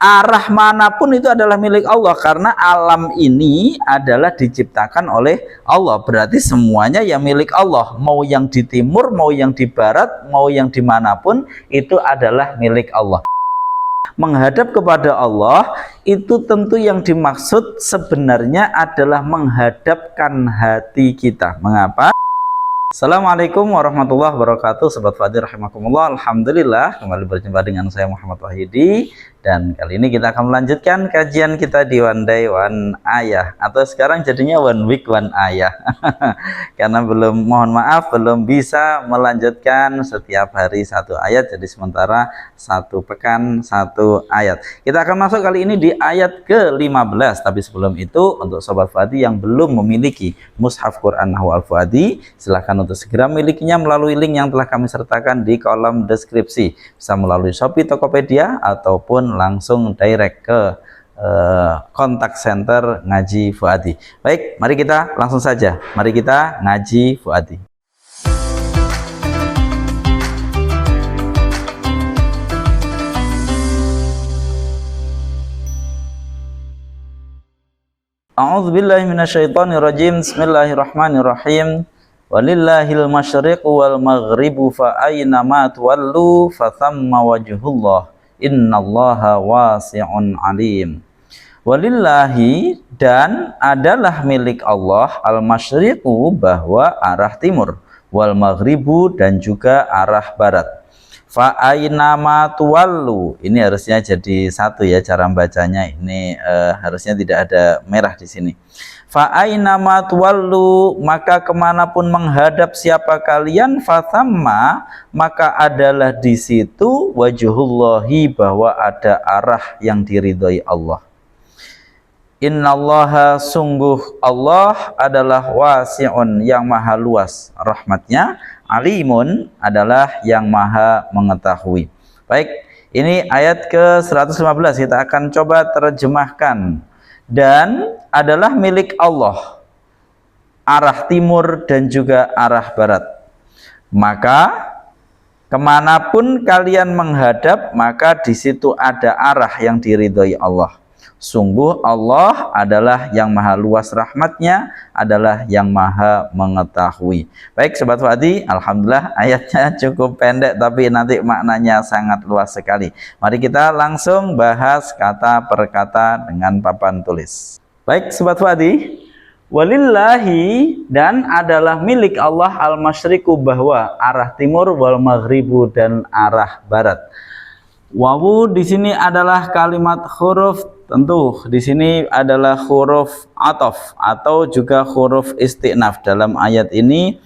arah manapun itu adalah milik Allah, karena alam ini adalah diciptakan oleh Allah. Berarti semuanya yang milik Allah, mau yang di timur, mau yang di barat, mau yang dimanapun itu adalah milik Allah. Menghadap kepada Allah itu tentu yang dimaksud sebenarnya adalah menghadapkan hati kita. Mengapa? Assalamualaikum warahmatullahi wabarakatuh, Sobat Fadil rahimakumullah. Alhamdulillah, kembali berjumpa dengan saya Muhammad Wahidi. Dan kali ini kita akan melanjutkan kajian kita di One Day One Ayah, atau sekarang jadinya One Week One Ayah. Karena mohon maaf, belum bisa melanjutkan setiap hari satu ayat, jadi sementara satu pekan satu ayat. Kita akan masuk kali ini di ayat ke-15. Tapi sebelum itu, untuk Sobat Fuadi yang belum memiliki Mushaf Quran Nahwu Al-Fuadi, silahkan untuk segera milikinya melalui link yang telah kami sertakan di kolom deskripsi. Bisa melalui Shopee, Tokopedia, ataupun langsung direct ke kontak center Ngaji Fuadi. Baik, mari kita langsung saja. Mari kita ngaji Fuadi. A'udzubillahi minasyaitonirrajim. Bismillahirrahmanirrahim. Walillahil masyriqu wal maghribu fa aina ma tuwallu fa thamma wajhullah. Innallaha wasi'un alim. Walillahi, dan adalah milik Allah, al-masyriqu, bahwa arah timur, wal maghribu, dan juga arah barat. Fa aina ma tuwallu, ini harusnya jadi satu ya cara bacanya, ini harusnya tidak ada merah di sini. Fa aina ma tuwallu, maka kemanapun menghadap siapa kalian, fathamma, maka adalah di situ wajhullahi, bahwa ada arah yang diridhoi Allah. Innallaha, sungguh Allah adalah wasi'un, yang maha luas rahmatnya, alimun, adalah yang maha mengetahui. Baik, ini ayat ke-115 kita akan coba terjemahkan. Dan adalah milik Allah arah timur dan juga arah barat, maka kemanapun kalian menghadap, maka di situ ada arah yang diridhoi Allah. Sungguh Allah adalah yang maha luas rahmatnya, adalah yang maha mengetahui. Baik Sobat Fuadi, alhamdulillah ayatnya cukup pendek tapi nanti maknanya sangat luas sekali. Mari kita langsung bahas kata per kata dengan papan tulis. Baik Sobat Fuadi, walillahi, dan adalah milik Allah, al-masyriqu, bahwa arah timur, wal maghribu, dan arah barat. Wawu di sini adalah kalimat huruf, tentu di sini adalah huruf ataf atau juga huruf isti'naf. Dalam ayat ini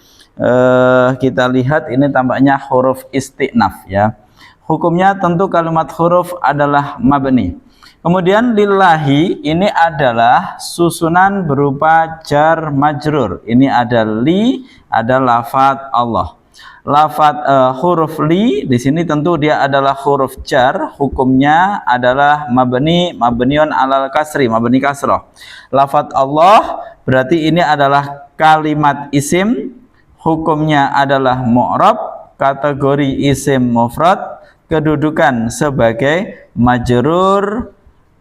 kita lihat ini tampaknya huruf isti'naf ya. Hukumnya tentu kalimat huruf adalah mabni. Kemudian lillahi ini adalah susunan berupa jar majrur. Ini ada li, ada lafadz Allah. Lafadz huruf li di sini tentu dia adalah huruf jar, hukumnya adalah mabniun alal kasri, mabni kasrah. Lafadz Allah berarti ini adalah kalimat isim, hukumnya adalah mu'rab, kategori isim mufrad, kedudukan sebagai majrur,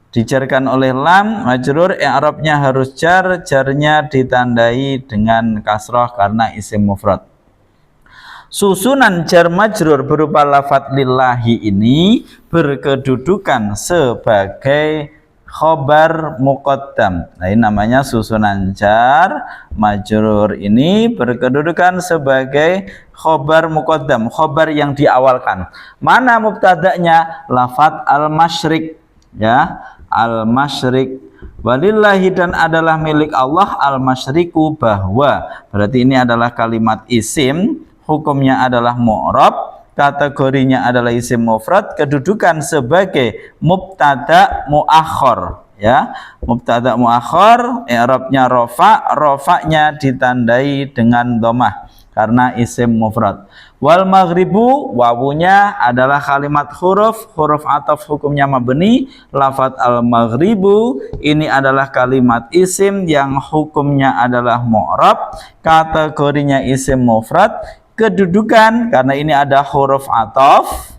dijarkan oleh lam, majrur, i'rabnya harus jar, jarnya ditandai dengan kasrah karena isim mufrad. Susunan jar majrur berupa lafadz lillahi ini berkedudukan sebagai khobar muqaddam. Nah, ini namanya susunan jar majrur ini berkedudukan sebagai khobar muqaddam, khobar yang diawalkan. Mana mubtada'nya? Lafadz al-masyriq ya, al-masyriq. Walillahi, dan adalah milik Allah, al-masyriqu, bahwa, berarti ini adalah kalimat isim, hukumnya adalah mu'rab, kategorinya adalah isim mufrad, kedudukan sebagai mubtada muakhar ya, mubtada muakhar, i'rabnya rafa, rafa'nya ditandai dengan dhammah karena isim mufrad. Wal maghribu, wawunya adalah kalimat huruf, huruf ataf, hukumnya mabni. Lafadz al maghribu ini adalah kalimat isim yang hukumnya adalah mu'rab, kategorinya isim mufrad, kedudukan karena ini ada huruf ataf,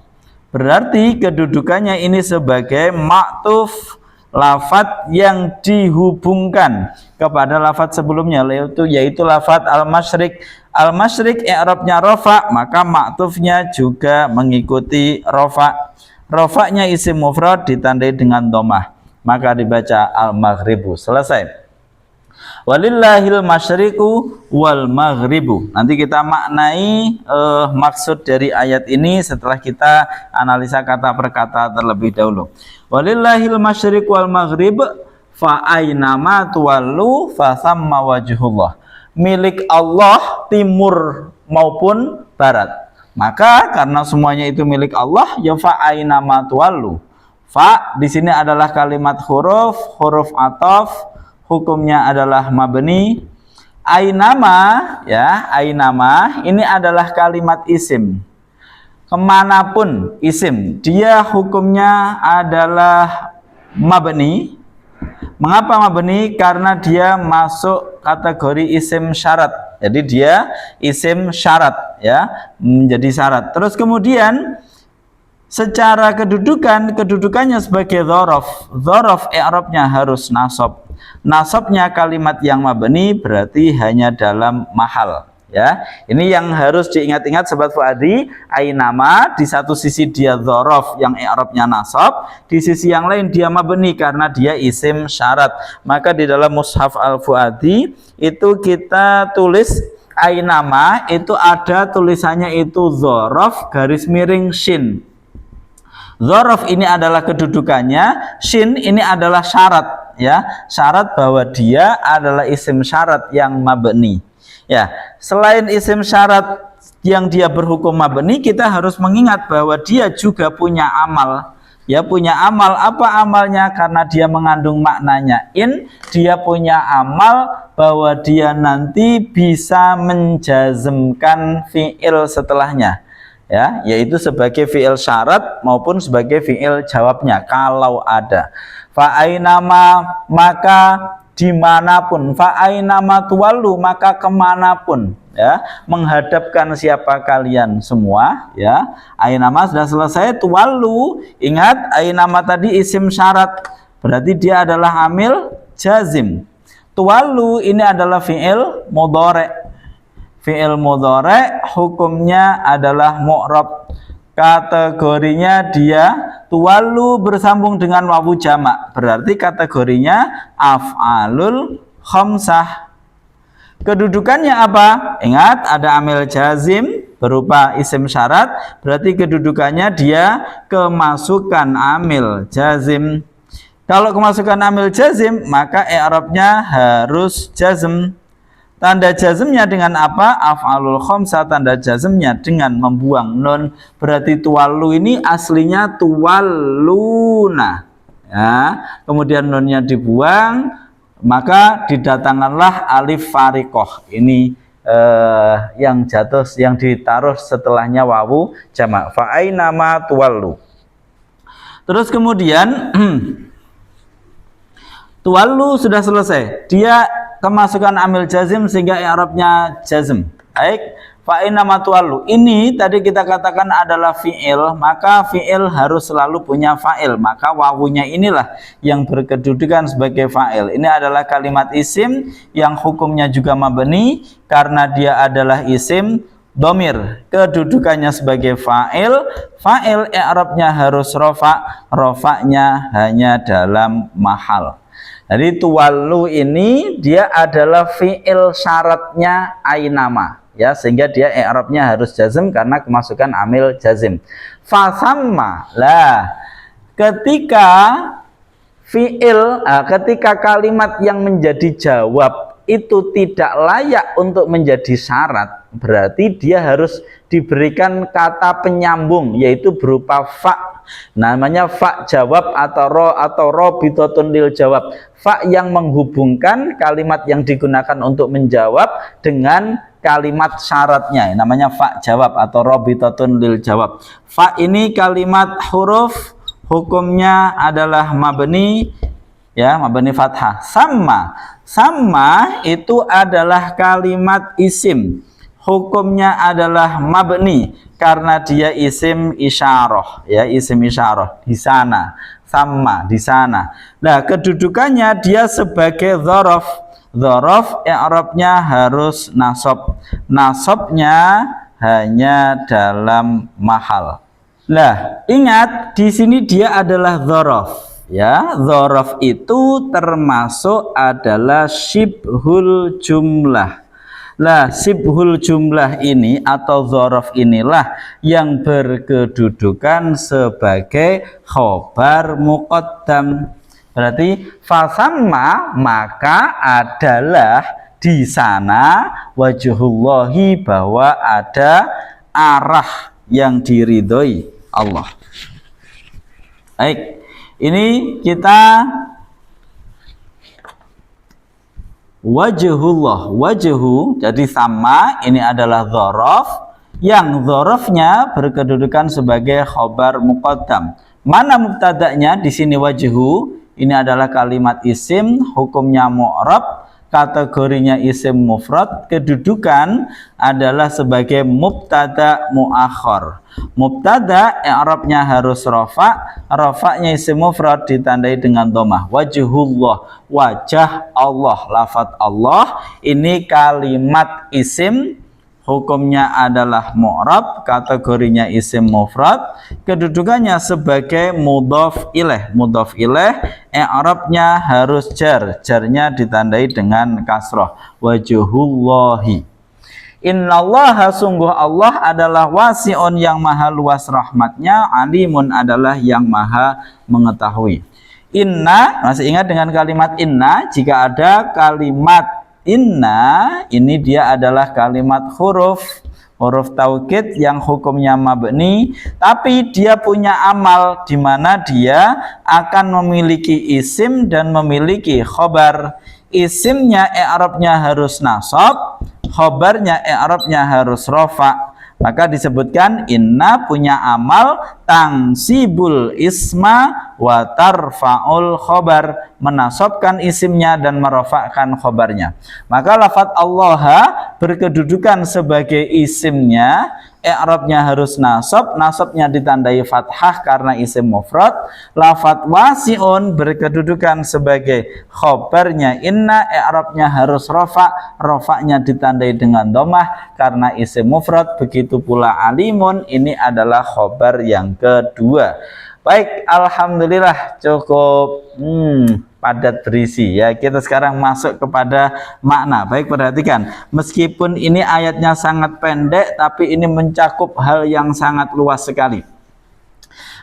Berarti kedudukannya ini sebagai ma'tuf, lafadz yang dihubungkan kepada lafadz sebelumnya, yaitu lafadz al-masyriq. Al-masyriq i'rabnya rafa, maka ma'tufnya juga mengikuti rafa. Rafa'nya isim mufrad ditandai dengan dhammah, maka dibaca al-maghribu. Selesai. Walillahil masyriqu wal maghribu. Nanti kita maknai maksud dari ayat ini setelah kita analisa kata per kata terlebih dahulu. Walillahil masyriqu wal maghrib fa aynama tuwallu fa thamma wajhullah. Milik Allah timur maupun barat. Maka karena semuanya itu milik Allah, ya fa aynama tuwallu. Fa di sini adalah kalimat huruf ataf. Hukumnya adalah mabni. Ainama, ya, ainama ini adalah kalimat isim. Kemanapun isim, dia hukumnya adalah mabni. Mengapa mabni? Karena dia masuk kategori isim syarat. Jadi dia isim syarat, ya, menjadi syarat. Terus kemudian secara kedudukannya sebagai dzaraf. Dzaraf i'rabnya harus nasab. Nasabnya kalimat yang mabni berarti hanya dalam mahal, ya. Ini yang harus diingat-ingat sobat Fuadi. Ainama di satu sisi dia dzaraf yang i'rabnya nasab, di sisi yang lain dia mabni karena dia isim syarat. Maka di dalam mushaf Al-Fuadi itu kita tulis ainama itu ada tulisannya itu dzaraf garis miring shin. Dzaraf ini adalah kedudukannya, shin ini adalah syarat, ya, syarat bahwa dia adalah isim syarat yang mabni. Ya, selain isim syarat yang dia berhukum mabni, kita harus mengingat bahwa dia juga punya amal. Ya, punya amal. Apa amalnya? Karena dia mengandung maknanya in, dia punya amal bahwa dia nanti bisa menjazmkan fi'il setelahnya. Ya, yaitu sebagai fi'il syarat maupun sebagai fi'il jawabnya kalau ada. Fa'ainama, maka dimanapun, fa'ainama tuwallu, maka kemanapun, ya, menghadapkan siapa kalian semua, ya. Ainama sudah selesai. Tuwallu, ingat ainama tadi isim syarat, berarti dia adalah amil jazim. Tuwallu ini adalah fi'il mudhari'. Fi'il mudhari' hukumnya adalah mu'rab. Kategorinya dia tuwallu bersambung dengan wawu jamak. Berarti kategorinya af'alul khamsah. Kedudukannya apa? Ingat ada amil jazim berupa isim syarat. Berarti kedudukannya dia kemasukan amil jazim. Kalau kemasukan amil jazim, maka i'rabnya harus jazm. Tanda jazmnya dengan apa? Af'alul khamsah, tanda jazmnya dengan membuang nun. Berarti tuwallu ini aslinya tuwalluna, ya. Kemudian nunnya dibuang, maka didatangkanlah alif fariqoh. Ini yang jatuh, yang ditaruh setelahnya wawu jamak. Fa'ainama tuwallu. Terus kemudian tuwallu sudah selesai. Dia kemasukan amil jazim sehingga i'rabnya jazm. Baik, fa inama tuwallu. Ini tadi kita katakan adalah fi'il, maka fi'il harus selalu punya fa'il. Maka wawunya inilah yang berkedudukan sebagai fa'il. Ini adalah kalimat isim yang hukumnya juga mabni karena dia adalah isim dhamir. Kedudukannya sebagai fa'il. Fa'il i'rabnya harus rafa'. Rafa'nya hanya dalam mahal. Jadi tuwallu ini dia adalah fi'il syaratnya ainama, ya, sehingga dia i'rabnya harus jazm karena kemasukan amil jazim. Fasamma, lah, ketika fi'il, ketika kalimat yang menjadi jawab itu tidak layak untuk menjadi syarat, berarti dia harus diberikan kata penyambung, yaitu berupa fa. Namanya fa jawab atau ro bidotun lil jawab. Fa yang menghubungkan kalimat yang digunakan untuk menjawab dengan kalimat syaratnya. Namanya fa jawab atau ro bidotun lil jawab. Fa ini kalimat huruf, hukumnya adalah mabni, ya, mabni fathah. Sama itu adalah kalimat isim. hukumnya adalah mabni karena dia isim isyarah, ya, isim isyarah di sana, sama di sana. Nah, kedudukannya dia sebagai dzaraf. Dzaraf i'rabnya harus nasab. Nasabnya hanya dalam mahal. Nah, ingat di sini dia adalah dzaraf, ya. Dzaraf itu termasuk adalah syibhul jumlah. Lah, sibhul jumlah ini atau dzaraf inilah yang berkedudukan sebagai khobar muqaddam. Berarti fasamma, maka adalah di sana wajhullahi, bahwa ada arah yang diridhoi Allah. Baik, ini kita wajhullah, wajhu, jadi sama, ini adalah dzaraf yang dzarafnya berkedudukan sebagai khobar muqaddam. Mana mubtada'nya? Di sini wajhu, ini adalah kalimat isim, hukumnya mu'rab, kategorinya isim mufrad, kedudukan adalah sebagai mubtada muakhar. Mubtada i'rabnya harus rafa, rafa'nya isim mufrad ditandai dengan dhammah. Wajhullah, wajah Allah, lafadz Allah, ini kalimat isim, hukumnya adalah mu'rab, kategorinya isim mufrad, kedudukannya sebagai mudhaf ilaih. Mudhaf ilaih i'rabnya harus jar, jarnya ditandai dengan kasrah. Wajhullahi, innallaha, sungguh Allah adalah wasi'un, yang maha luas rahmatnya, alimun, adalah yang maha mengetahui. Inna, masih ingat dengan kalimat inna? Jika ada kalimat inna, ini dia adalah kalimat huruf taukid yang hukumnya mabni, tapi dia punya amal di mana dia akan memiliki isim dan memiliki khobar. Isimnya i'rabnya harus nasab, khobarnya i'rabnya harus rafa. Maka disebutkan inna punya amal tangsibul isma wa tarfa'ul khobar, menasabkan isimnya dan merafa'kan khobarnya. Maka lafadz Allah berkedudukan sebagai isimnya, i'rabnya harus nasab, nasabnya ditandai fathah karena isim mufrad. Lafadz wasi'un berkedudukan sebagai khobarnya inna, i'rabnya harus rafa, rafa'nya ditandai dengan dhammah karena isim mufrad. Begitu pula alimun, ini adalah khobar yang kedua. Baik, alhamdulillah cukup padat berisi, ya. Kita sekarang masuk kepada makna. Baik, perhatikan, meskipun ini ayatnya sangat pendek, tapi ini mencakup hal yang sangat luas sekali.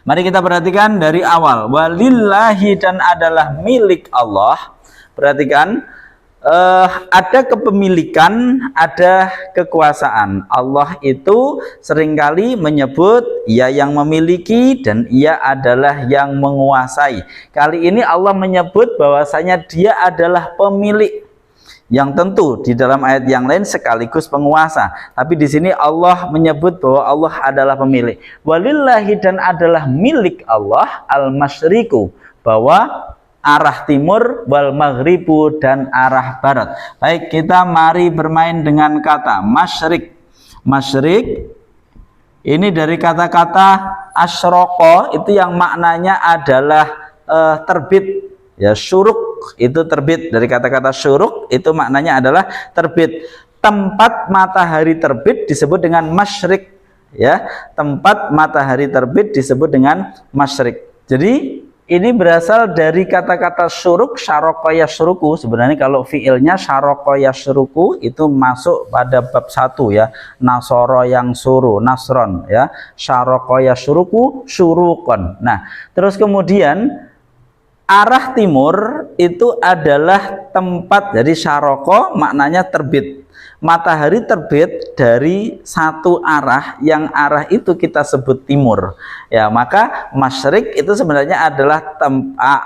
Mari kita perhatikan dari awal. Walillahi, dan adalah milik Allah. Perhatikan, ada kepemilikan, ada kekuasaan. Allah itu seringkali menyebut ia yang memiliki dan ia adalah yang menguasai. Kali ini Allah menyebut bahwasanya dia adalah pemilik, yang tentu di dalam ayat yang lain sekaligus penguasa. Tapi di sini Allah menyebut bahwa Allah adalah pemilik. Walillahi, dan adalah milik Allah al-masyriqu, bahwa arah timur, wal maghribu, dan arah barat. Baik, kita mari bermain dengan kata masyrik. Masyrik ini dari kata-kata asyroko, itu yang maknanya adalah terbit, ya. Syuruk itu terbit, dari kata-kata syuruk itu maknanya adalah terbit. Tempat matahari terbit disebut dengan masyrik, ya. Tempat matahari terbit disebut dengan masyrik. Jadi ini berasal dari kata-kata syuruk, syaroko yasruku. Sebenarnya kalau fiilnya syaroko yasruku itu masuk pada bab 1, ya. Nasoro yang suruh, nasron, ya. Syaroko yasruku, syurukon. Nah, terus kemudian arah timur itu adalah tempat, jadi syaroko maknanya terbit. Matahari terbit dari satu arah, yang arah itu kita sebut timur, ya. Maka masyrik itu sebenarnya adalah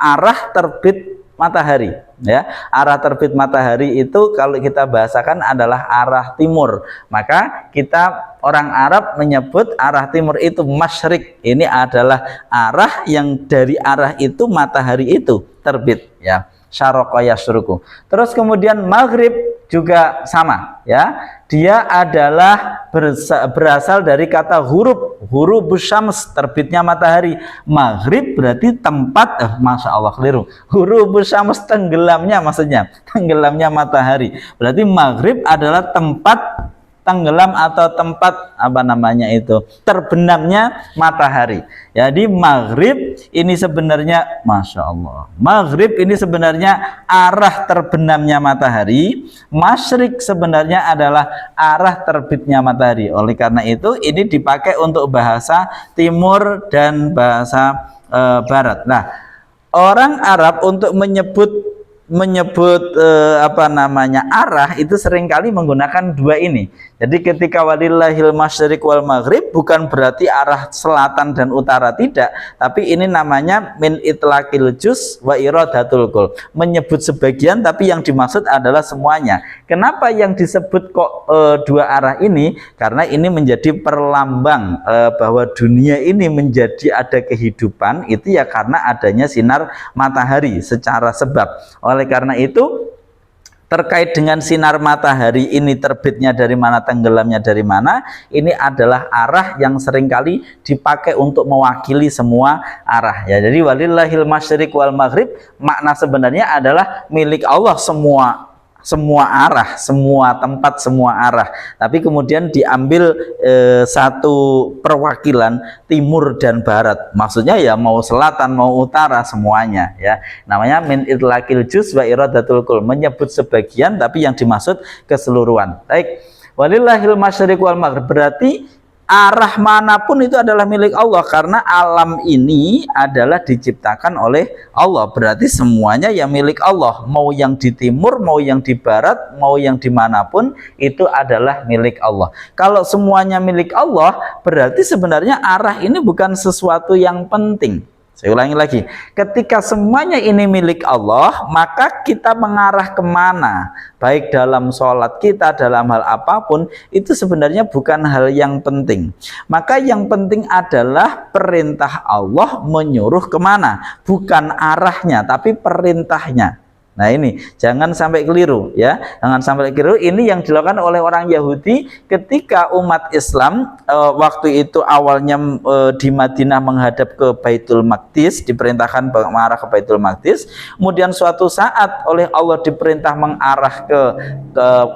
arah terbit matahari, ya. Arah terbit matahari itu kalau kita bahasakan adalah arah timur. Maka kita orang Arab menyebut arah timur itu masyrik. Ini adalah arah yang dari arah itu matahari itu terbit, ya. Syaroko yasruku. Terus kemudian maghrib juga sama ya. Dia adalah berasal dari kata huruf syams, terbitnya matahari. Maghrib berarti tempat, masya Allah keliru. Huruf syams tenggelamnya, maksudnya tenggelamnya matahari. Berarti maghrib adalah tempat tenggelam atau tempat apa namanya itu, terbenamnya matahari. Jadi maghrib ini sebenarnya, masya Allah, maghrib ini sebenarnya arah terbenamnya matahari. Masyrik sebenarnya adalah arah terbitnya matahari. Oleh karena itu ini dipakai untuk bahasa timur dan bahasa barat. Nah, orang Arab untuk menyebut apa namanya arah itu seringkali menggunakan dua ini. Jadi ketika walillahil masyriq wal maghrib bukan berarti arah selatan dan utara, tidak, tapi ini namanya min itlaqil juz wa iradatul kul, menyebut sebagian tapi yang dimaksud adalah semuanya. Kenapa yang disebut kok dua arah ini? Karena ini menjadi perlambang bahwa dunia ini menjadi ada kehidupan itu ya karena adanya sinar matahari secara sebab. Oleh karena itu terkait dengan sinar matahari ini terbitnya dari mana, tenggelamnya dari mana, ini adalah arah yang seringkali dipakai untuk mewakili semua arah ya. Jadi walillahil masyriq wal maghrib makna sebenarnya adalah milik Allah semua arah, semua tempat, semua arah. Tapi kemudian diambil satu perwakilan timur dan barat. Maksudnya ya mau selatan, mau utara, semuanya ya. Namanya min itlaqil juz wa iradatul kul, menyebut sebagian tapi yang dimaksud keseluruhan. Baik. Walillahil masyriq wal maghrib berarti arah manapun itu adalah milik Allah, karena alam ini adalah diciptakan oleh Allah. Berarti semuanya yang milik Allah, mau yang di timur, mau yang di barat, mau yang dimanapun itu adalah milik Allah. Kalau semuanya milik Allah, berarti sebenarnya arah ini bukan sesuatu yang penting. Saya ulangi lagi, ketika semuanya ini milik Allah, maka kita mengarah kemana, baik dalam sholat kita, dalam hal apapun, itu sebenarnya bukan hal yang penting. Maka yang penting adalah perintah Allah menyuruh kemana, bukan arahnya, tapi perintahnya. Nah ini jangan sampai keliru ya, jangan sampai keliru. Ini yang dilakukan oleh orang Yahudi ketika umat Islam waktu itu awalnya di Madinah menghadap ke Baitul Maqdis, diperintahkan mengarah ke Baitul Maqdis. Kemudian suatu saat oleh Allah diperintah mengarah ke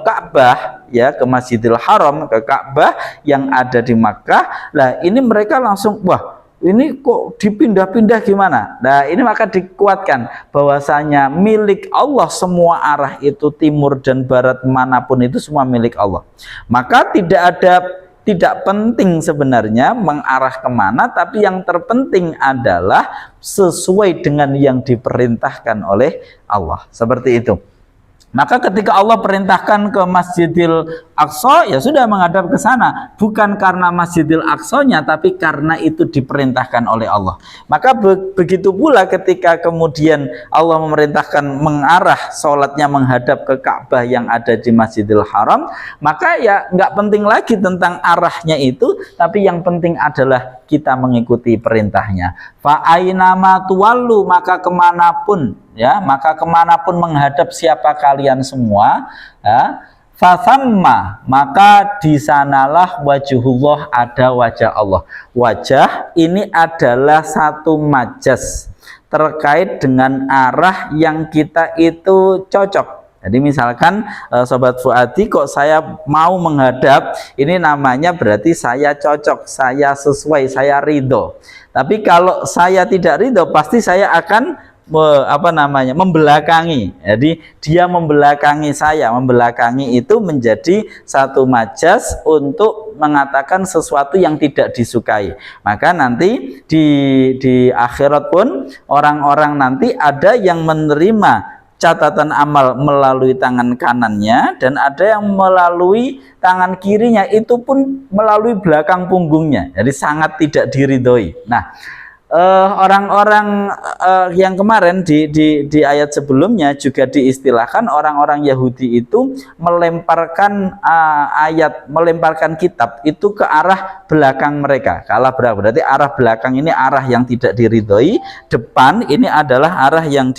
Ka'bah ya, ke Masjidil Haram, ke Ka'bah yang ada di Makkah. Lah ini mereka langsung, wah, ini kok dipindah-pindah gimana? Nah ini maka dikuatkan bahwasanya milik Allah semua arah itu, timur dan barat manapun itu semua milik Allah. Maka tidak penting sebenarnya mengarah kemana, tapi yang terpenting adalah sesuai dengan yang diperintahkan oleh Allah. Seperti itu. Maka ketika Allah perintahkan ke Masjidil Aqsa, ya sudah menghadap ke sana, bukan karena Masjidil Aqsanya, tapi karena itu diperintahkan oleh Allah. Maka begitu pula ketika kemudian Allah memerintahkan mengarah sholatnya menghadap ke Ka'bah yang ada di Masjidil Haram, maka ya nggak penting lagi tentang arahnya itu, tapi yang penting adalah kita mengikuti perintahnya. Fa'ainama tuwallu, maka kemanapun ya, maka kemanapun menghadap siapa kalian semua ya, fasamma, maka di sanalah wajhullah, ada wajah Allah. Wajah ini adalah satu majas terkait dengan arah yang kita itu cocok. Jadi misalkan Sobat Fuadi, kok saya mau menghadap, ini namanya berarti saya cocok, saya sesuai, saya ridho. Tapi kalau saya tidak ridho, pasti saya akan membelakangi. Jadi dia membelakangi saya, membelakangi itu menjadi satu majas untuk mengatakan sesuatu yang tidak disukai. Maka nanti di akhirat pun orang-orang nanti ada yang menerima catatan amal melalui tangan kanannya, dan ada yang melalui tangan kirinya, itu pun melalui belakang punggungnya. Jadi sangat tidak diridhoi. Nah, orang-orang yang kemarin di ayat sebelumnya juga diistilahkan orang-orang Yahudi itu melemparkan melemparkan kitab itu ke arah belakang mereka. Kalau berarti arah belakang ini arah yang tidak diridhoi, depan ini adalah arah yang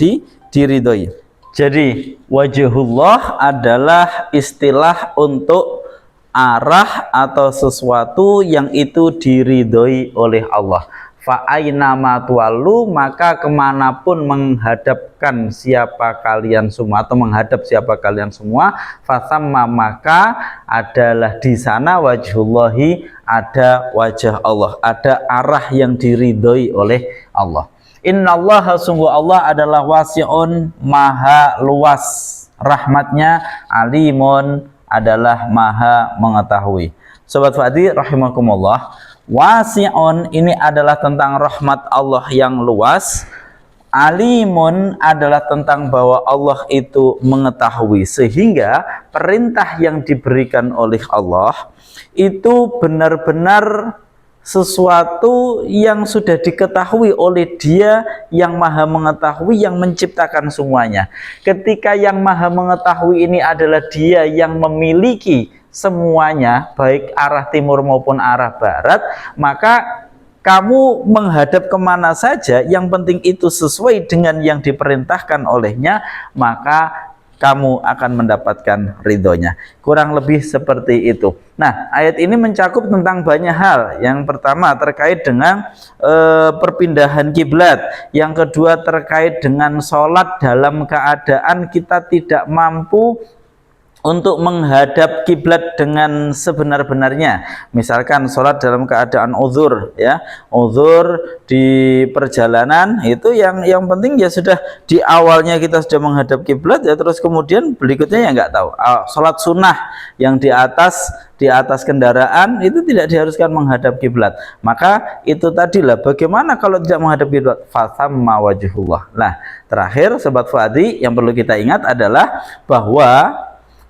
diridhoi. Jadi wajhullah adalah istilah untuk arah atau sesuatu yang itu diridhoi oleh Allah. Fa aina ma tuwallu, maka kemanapun menghadapkan siapa kalian semua atau menghadap siapa kalian semua, fasamma, maka adalah di sana wajhullahi, ada wajah Allah, ada arah yang diridhoi oleh Allah. Innallaha, sungguh Allah adalah wasi'un, maha luas rahmatnya, alimun, adalah maha mengetahui. Sobat Fadi rahimakumullah, wasi'un ini adalah tentang rahmat Allah yang luas, alimun adalah tentang bahwa Allah itu mengetahui, sehingga perintah yang diberikan oleh Allah itu benar-benar sesuatu yang sudah diketahui oleh Dia yang maha mengetahui, yang menciptakan semuanya. Ketika yang maha mengetahui ini adalah Dia yang memiliki semuanya, baik arah timur maupun arah barat, maka kamu menghadap kemana saja, yang penting itu sesuai dengan yang diperintahkan olehnya, maka kamu akan mendapatkan ridhonya. Kurang lebih seperti itu. Nah, ayat ini mencakup tentang banyak hal. Yang pertama terkait dengan perpindahan kiblat. Yang kedua terkait dengan sholat dalam keadaan kita tidak mampu untuk menghadap kiblat dengan sebenar-benarnya. Misalkan sholat dalam keadaan uzur, ya, uzur di perjalanan, itu yang penting ya sudah di awalnya kita sudah menghadap kiblat, ya, terus kemudian berikutnya ya nggak tahu. Sholat sunnah yang di atas kendaraan itu tidak diharuskan menghadap kiblat. Maka itu tadilah, bagaimana kalau tidak menghadap kiblat? Fasamma wajhullah. Nah, terakhir Sobat Fuadi, yang perlu kita ingat adalah bahwa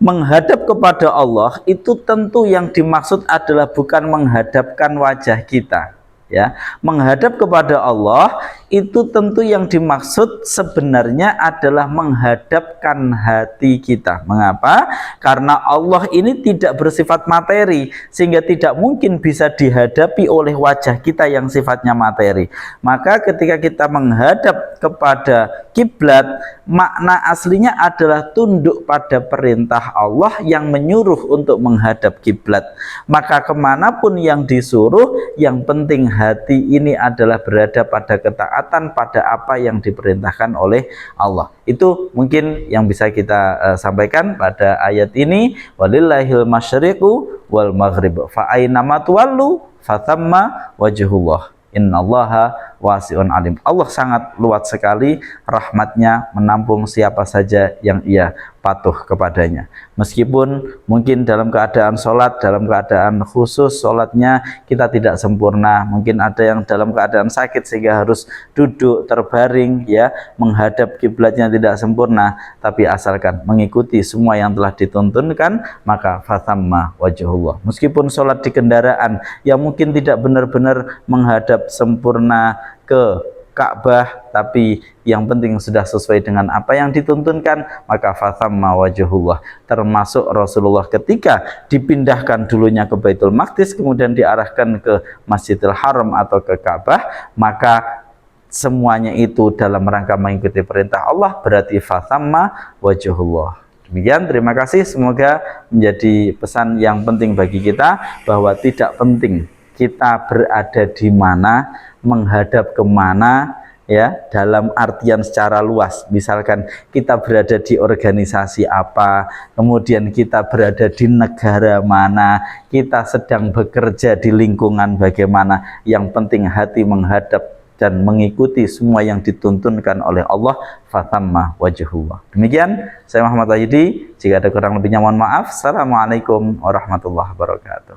menghadap kepada Allah itu tentu yang dimaksud adalah bukan menghadapkan wajah kita, ya. Menghadap kepada Allah itu tentu yang dimaksud sebenarnya adalah menghadapkan hati kita. Mengapa? Karena Allah ini tidak bersifat materi, sehingga tidak mungkin bisa dihadapi oleh wajah kita yang sifatnya materi. Maka ketika kita menghadap kepada kiblat, makna aslinya adalah tunduk pada perintah Allah yang menyuruh untuk menghadap kiblat. Maka kemanapun yang disuruh, yang penting hati ini adalah berada pada ketaatan, pada apa yang diperintahkan oleh Allah. Itu mungkin yang bisa kita sampaikan pada ayat ini. Walillahil masyriqu wal maghrib, fa aina ma tuwallu fatamma wajhullah, innallaha wasi'un alim. Allah sangat luas sekali rahmatnya, menampung siapa saja yang ia patuh kepadanya. Meskipun mungkin dalam keadaan sholat, dalam keadaan khusus sholatnya kita tidak sempurna, mungkin ada yang dalam keadaan sakit sehingga harus duduk terbaring, ya, menghadap kiblatnya tidak sempurna, tapi asalkan mengikuti semua yang telah dituntunkan, maka fatamma wajhullah. Meskipun sholat di kendaraan yang mungkin tidak benar-benar menghadap sempurna ke Ka'bah, tapi yang penting sudah sesuai dengan apa yang dituntunkan, maka fatamma wajhullah. Termasuk Rasulullah ketika dipindahkan dulunya ke Baitul Maqdis, kemudian diarahkan ke Masjidil Haram atau ke Ka'bah, maka semuanya itu dalam rangka mengikuti perintah Allah, berarti fatamma wajhullah. Demikian, terima kasih. Semoga menjadi pesan yang penting bagi kita, bahwa tidak penting kita berada di mana, menghadap kemana, ya, dalam artian secara luas. Misalkan kita berada di organisasi apa, kemudian kita berada di negara mana, kita sedang bekerja di lingkungan bagaimana, yang penting hati menghadap dan mengikuti semua yang dituntunkan oleh Allah, fatamma wajhullah. Demikian, saya Muhammad Wahyudi. Jika ada kurang lebihnya mohon maaf. Assalamualaikum warahmatullahi wabarakatuh.